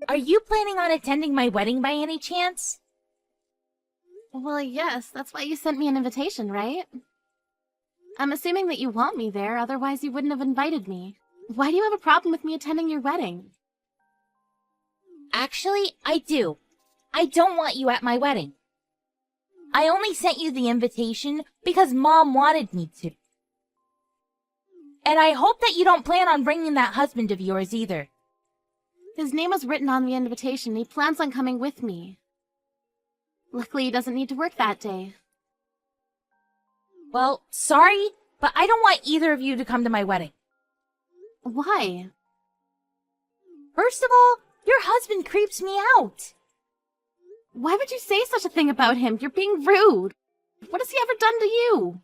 Are you planning on attending my wedding by any chance? Well, yes, that's why you sent me an invitation, right? I'm assuming that you want me there, otherwise you wouldn't have invited me. Why do you have a problem with me attending your wedding? Actually, I do. I don't want you at my wedding. I only sent you the invitation because Mom wanted me to. And I hope that you don't plan on bringing that husband of yours either. His name was written on the invitation. He plans on coming with me. Luckily, he doesn't need to work that day. Well, sorry, but I don't want either of you to come to my wedding. Why? First of all, your husband creeps me out. Why would you say such a thing about him? You're being rude. What has he ever done to you?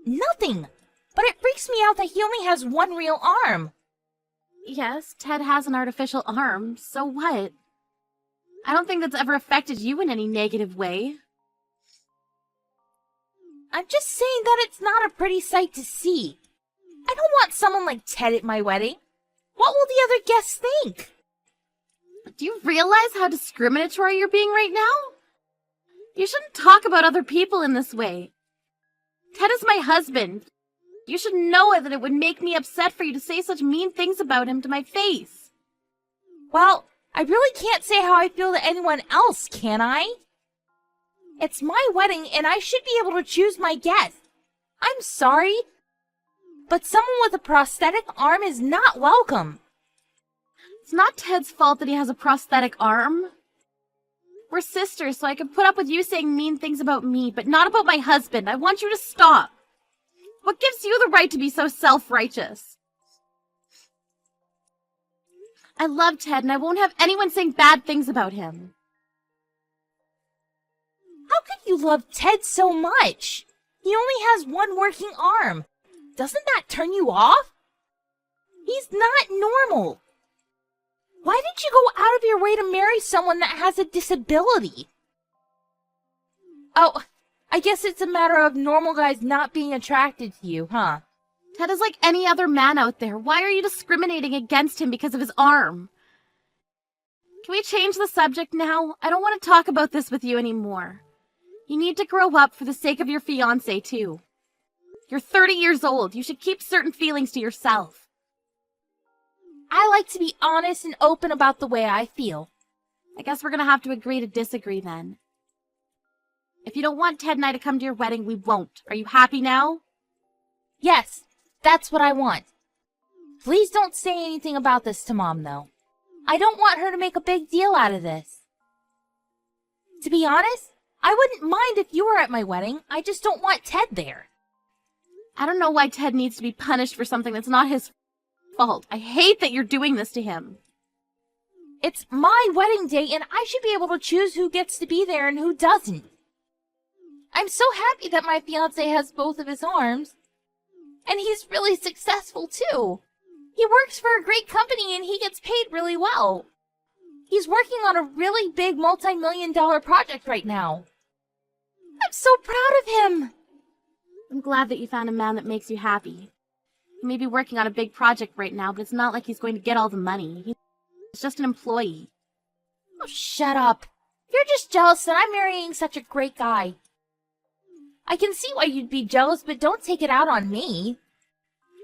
Nothing, but it freaks me out that he only has one real arm. Yes, Ted has an artificial arm, so what? I don't think that's ever affected you in any negative way. I'm just saying that it's not a pretty sight to see. I don't want someone like Ted at my wedding. What will the other guests think? Do you realize how discriminatory you're being right now? You shouldn't talk about other people in this way. Ted is my husband. You should know that it would make me upset for you to say such mean things about him to my face. Well, I really can't say how I feel to anyone else, can I? It's my wedding and I should be able to choose my guests. I'm sorry, but someone with a prosthetic arm is not welcome. It's not Ted's fault that he has a prosthetic arm. We're sisters, so I can put up with you saying mean things about me, but not about my husband. I want you to stop. What gives you the right to be so self-righteous? I love Ted, and I won't have anyone saying bad things about him. How could you love Ted so much? He only has one working arm. Doesn't that turn you off? He's not normal. Why did you go out of your way to marry someone that has a disability? Oh, I guess it's a matter of normal guys not being attracted to you, huh? Ted is like any other man out there. Why are you discriminating against him because of his arm? Can we change the subject now? I don't want to talk about this with you anymore. You need to grow up for the sake of your fiancé, too. You're 30 years old. You should keep certain feelings to yourself. I like to be honest and open about the way I feel. I guess we're gonna have to agree to disagree then. If you don't want Ted and I to come to your wedding, we won't. Are you happy now? Yes, that's what I want. Please don't say anything about this to Mom, though. I don't want her to make a big deal out of this. To be honest, I wouldn't mind if you were at my wedding. I just don't want Ted there. I don't know why Ted needs to be punished for something that's not his fault. I hate that you're doing this to him. It's my wedding day, and I should be able to choose who gets to be there and who doesn't. I'm so happy that my fiancé has both of his arms. And he's really successful, too. He works for a great company, and he gets paid really well. He's working on a really big multi-million-dollar project right now. I'm so proud of him. I'm glad that you found a man that makes you happy. He may be working on a big project right now, but it's not like he's going to get all the money. He's just an employee. Oh, shut up. You're just jealous that I'm marrying such a great guy. I can see why you'd be jealous, but don't take it out on me.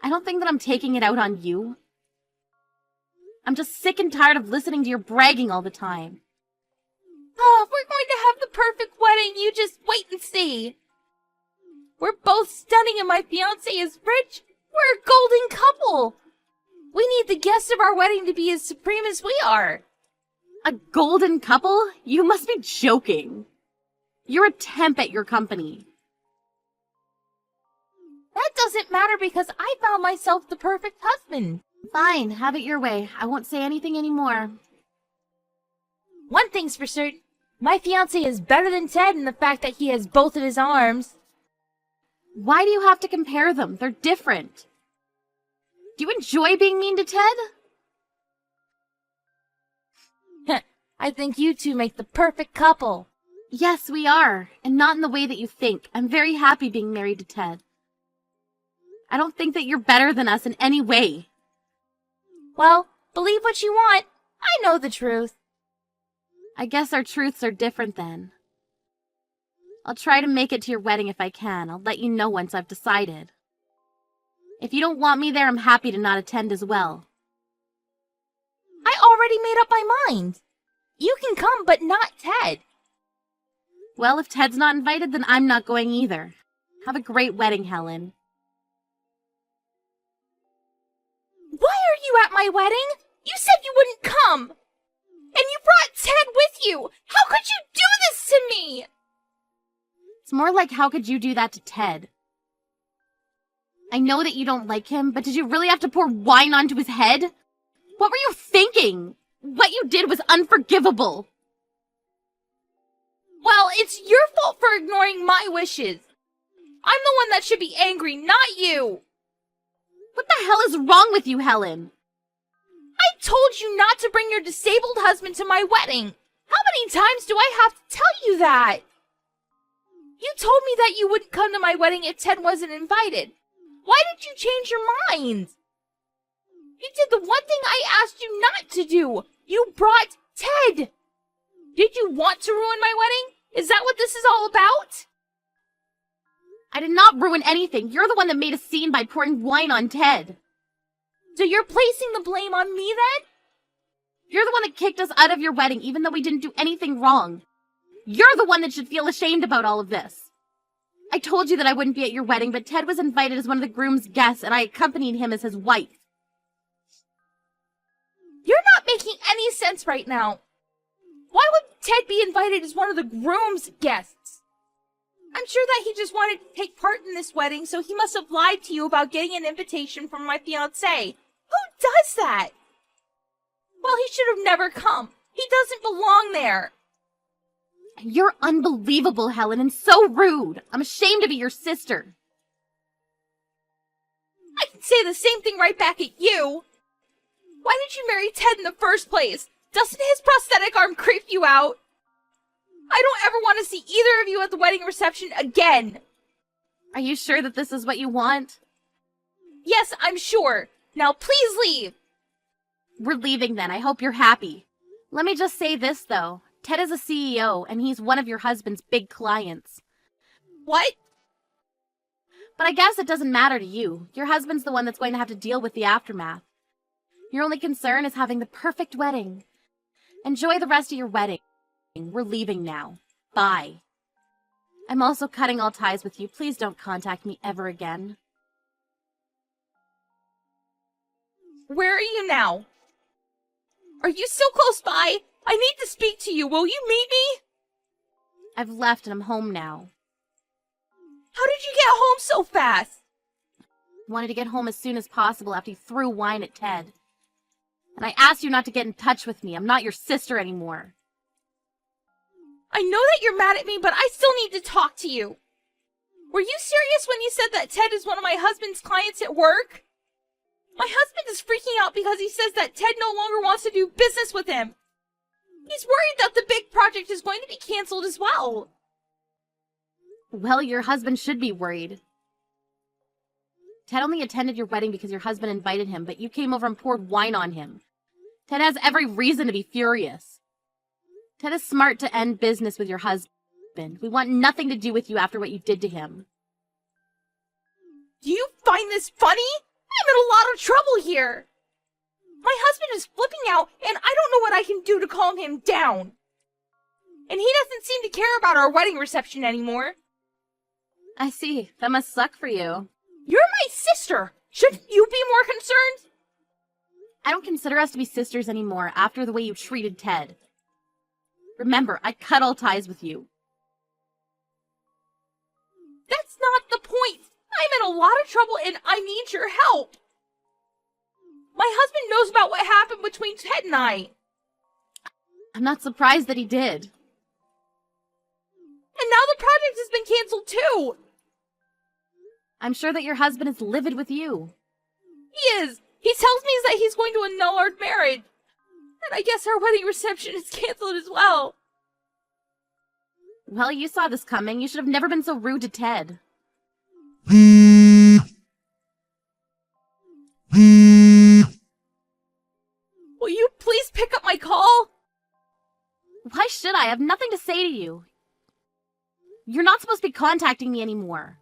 I don't think that I'm taking it out on you. I'm just sick and tired of listening to your bragging all the time. Oh, we're going to have the perfect wedding. You just wait and see. We're both stunning and my fiancé is rich. We're a golden couple. We need the guests of our wedding to be as supreme as we are. A golden couple? You must be joking. You're a temp at your company. That doesn't matter because I found myself the perfect husband. Fine, have it your way. I won't say anything anymore. One thing's for certain. My fiancé is better than Ted in the fact that he has both of his arms. Why do you have to compare them? They're different. Do you enjoy being mean to Ted? I think you two make the perfect couple. Yes, we are, and not in the way that you think. I'm very happy being married to Ted. I don't think that you're better than us in any way. Well, Believe what you want. I know the truth. I guess our truths are different then. I'll try to make it to your wedding if I can. I'll let you know once I've decided. If you don't want me there, I'm happy to not attend as well. I already made up my mind. You can come, but not Ted. Well, if Ted's not invited, then I'm not going either. Have a great wedding, Helen. Why are you at my wedding? You said you wouldn't come. And you brought Ted with you. How could you do this to me? It's more like, how could you do that to Ted? I know that you don't like him, but did you really have to pour wine onto his head? What were you thinking? What you did was unforgivable. Well, it's your fault for ignoring my wishes. I'm the one that should be angry, not you. What the hell is wrong with you, Helen? I told you not to bring your disabled husband to my wedding. How many times do I have to tell you that? You told me that you wouldn't come to my wedding if Ted wasn't invited. Why did you change your mind? You did the one thing I asked you not to do. You brought Ted. Did you want to ruin my wedding? Is that what this is all about? I did not ruin anything. You're the one that made a scene by pouring wine on Ted. So you're placing the blame on me then? You're the one that kicked us out of your wedding even though we didn't do anything wrong. You're the one that should feel ashamed about all of this. I told you that I wouldn't be at your wedding, but Ted was invited as one of the groom's guests and I accompanied him as his wife. You're not making any sense right now. Why would Ted be invited as one of the groom's guests? I'm sure that he just wanted to take part in this wedding, so he must have lied to you about getting an invitation from my fiancé. Who does that? Well, he should have never come. He doesn't belong there. You're unbelievable, Helen, and so rude. I'm ashamed to be your sister. I can say the same thing right back at you. Why did you marry Ted in the first place? Doesn't his prosthetic arm creep you out? I don't ever want to see either of you at the wedding reception again. Are you sure that this is what you want? Yes, I'm sure. Now please leave. We're leaving then. I hope you're happy. Let me just say this, though. Ted is a CEO, and he's one of your husband's big clients. What? But I guess it doesn't matter to you. Your husband's the one that's going to have to deal with the aftermath. Your only concern is having the perfect wedding. Enjoy the rest of your wedding. We're leaving now. Bye. I'm also cutting all ties with you. Please don't contact me ever again. Where are you now? Are you still close by? I need to speak to you. Will you meet me? I've left and I'm home now. How did you get home so fast? Wanted to get home as soon as possible after you threw wine at Ted. And I asked you not to get in touch with me. I'm not your sister anymore. I know that you're mad at me, but I still need to talk to you. Were you serious when you said that Ted is one of my husband's clients at work? My husband is freaking out because he says that Ted no longer wants to do business with him. He's worried that the big project is going to be canceled as well. Well, your husband should be worried. Ted only attended your wedding because your husband invited him, but you came over and poured wine on him. Ted has every reason to be furious. Ted is smart to end business with your husband. We want nothing to do with you after what you did to him. Do you find this funny? I'm in a lot of trouble here. My husband is flipping out, and I don't know what I can do to calm him down. And he doesn't seem to care about our wedding reception anymore. I see. That must suck for you. You're my sister. Shouldn't you be more concerned? I don't consider us to be sisters anymore after the way you treated Ted. Remember, I cut all ties with you. That's not the point. I'm in a lot of trouble and I need your help. My husband knows about what happened between Ted and I. I'm not surprised that he did. And now the project has been canceled too. I'm sure that your husband is livid with you. He is. He tells me that he's going to annul our marriage. And I guess our wedding reception is canceled as well. Well, you saw this coming. You should have never been so rude to Ted. Will you please pick up my call? Why should I? I have nothing to say to you. You're not supposed to be contacting me anymore.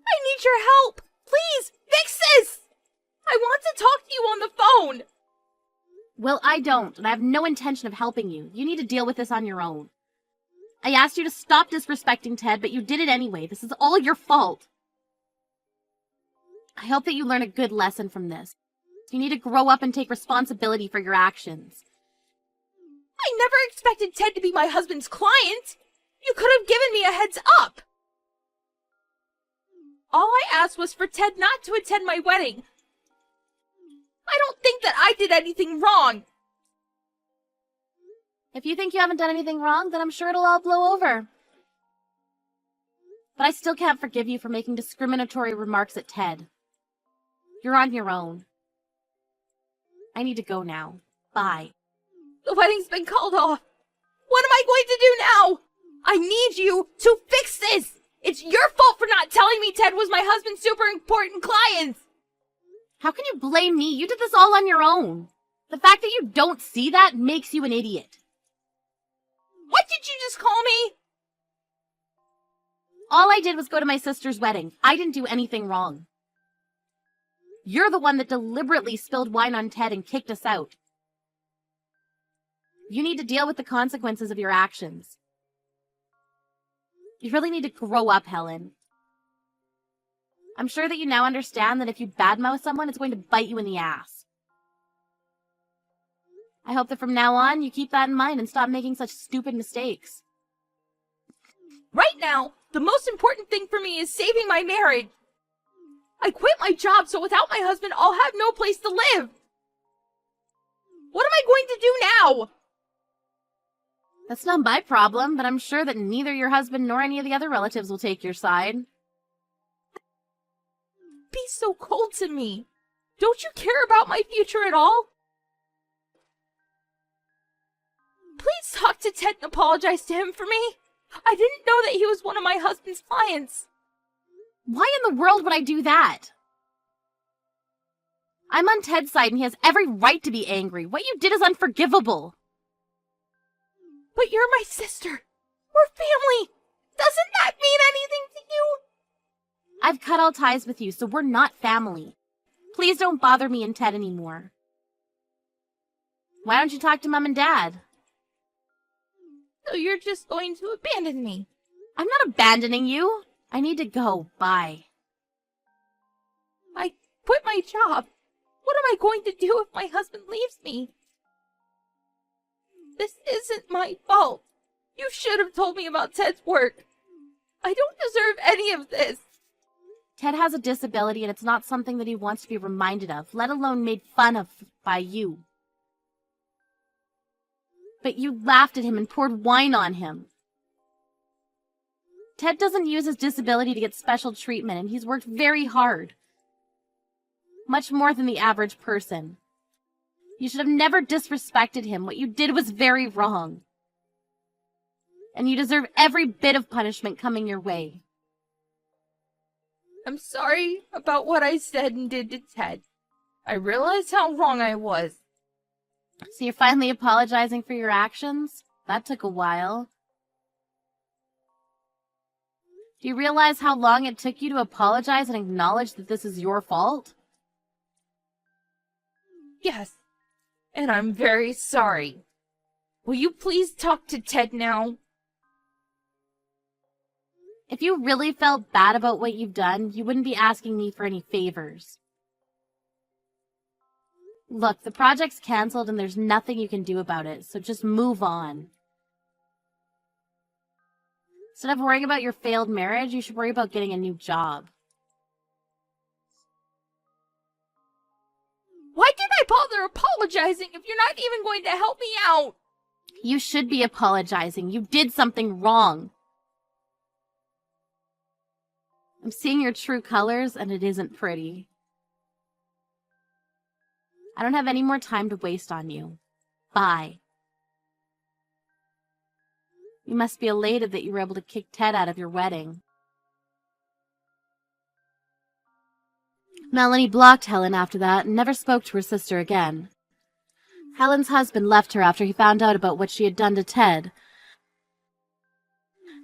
I need your help. Please, fix this! I want to talk to you on the phone. Well, I don't, and I have no intention of helping you. You need to deal with this on your own. I asked you to stop disrespecting Ted, but you did it anyway. This is all your fault. I hope that you learn a good lesson from this. You need to grow up and take responsibility for your actions. I never expected Ted to be my husband's client. You could have given me a heads up. All I asked was for Ted not to attend my wedding. I don't think that I did anything wrong. If you think you haven't done anything wrong, then I'm sure it'll all blow over. But I still can't forgive you for making discriminatory remarks at Ted. You're on your own. I need to go now. Bye. The wedding's been called off. What am I going to do now? I need you to fix this. It's your fault for not telling me Ted was my husband's super important client. How can you blame me? You did this all on your own. The fact that you don't see that makes you an idiot. What did you just call me? All I did was go to my sister's wedding. I didn't do anything wrong. You're the one that deliberately spilled wine on Ted and kicked us out. You need to deal with the consequences of your actions. You really need to grow up, Helen. I'm sure that you now understand that if you badmouth someone, it's going to bite you in the ass. I hope that from now on, you keep that in mind and stop making such stupid mistakes. Right now, the most important thing for me is saving my marriage. I quit my job, so without my husband, I'll have no place to live. What am I going to do now? That's not my problem, but I'm sure that neither your husband nor any of the other relatives will take your side. Be so cold to me. Don't you care about my future at all? Please talk to Ted and apologize to him for me. I didn't know that he was one of my husband's clients. Why in the world would I do that? I'm on Ted's side and he has every right to be angry. What you did is unforgivable. But you're my sister. We're family. Doesn't that mean anything to you? I've cut all ties with you, so we're not family. Please don't bother me and Ted anymore. Why don't you talk to Mom and Dad? So you're just going to abandon me? I'm not abandoning you. I need to go. Bye. I quit my job. What am I going to do if my husband leaves me? This isn't my fault. You should have told me about Ted's work. I don't deserve any of this. Ted has a disability and it's not something that he wants to be reminded of, let alone made fun of by you. But you laughed at him and poured wine on him. Ted doesn't use his disability to get special treatment, and he's worked very hard. Much more than the average person. You should have never disrespected him. What you did was very wrong. And you deserve every bit of punishment coming your way. I'm sorry about what I said and did to Ted. I realize how wrong I was. So you're finally apologizing for your actions? That took a while. Do you realize how long it took you to apologize and acknowledge that this is your fault? Yes, and I'm very sorry. Will you please talk to Ted now? If you really felt bad about what you've done, you wouldn't be asking me for any favors. Look, the project's canceled and there's nothing you can do about it, so just move on. Instead of worrying about your failed marriage, you should worry about getting a new job. Why did I bother apologizing if you're not even going to help me out? You should be apologizing. You did something wrong. I'm seeing your true colors, and it isn't pretty. I don't have any more time to waste on you. Bye. You must be elated that you were able to kick Ted out of your wedding. Melanie blocked Helen after that and never spoke to her sister again. Helen's husband left her after he found out about what she had done to Ted.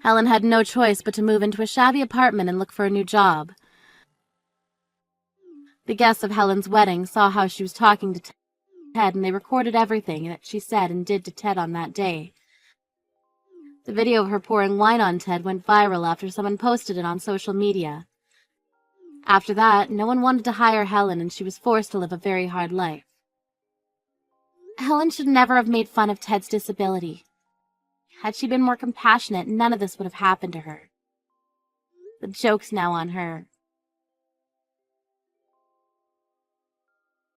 Helen had no choice but to move into a shabby apartment and look for a new job. The guests of Helen's wedding saw how she was talking to Ted, and they recorded everything that she said and did to Ted on that day. The video of her pouring wine on Ted went viral after someone posted it on social media. After that, no one wanted to hire Helen, and she was forced to live a very hard life. Helen should never have made fun of Ted's disability. Had she been more compassionate, none of this would have happened to her. The joke's now on her.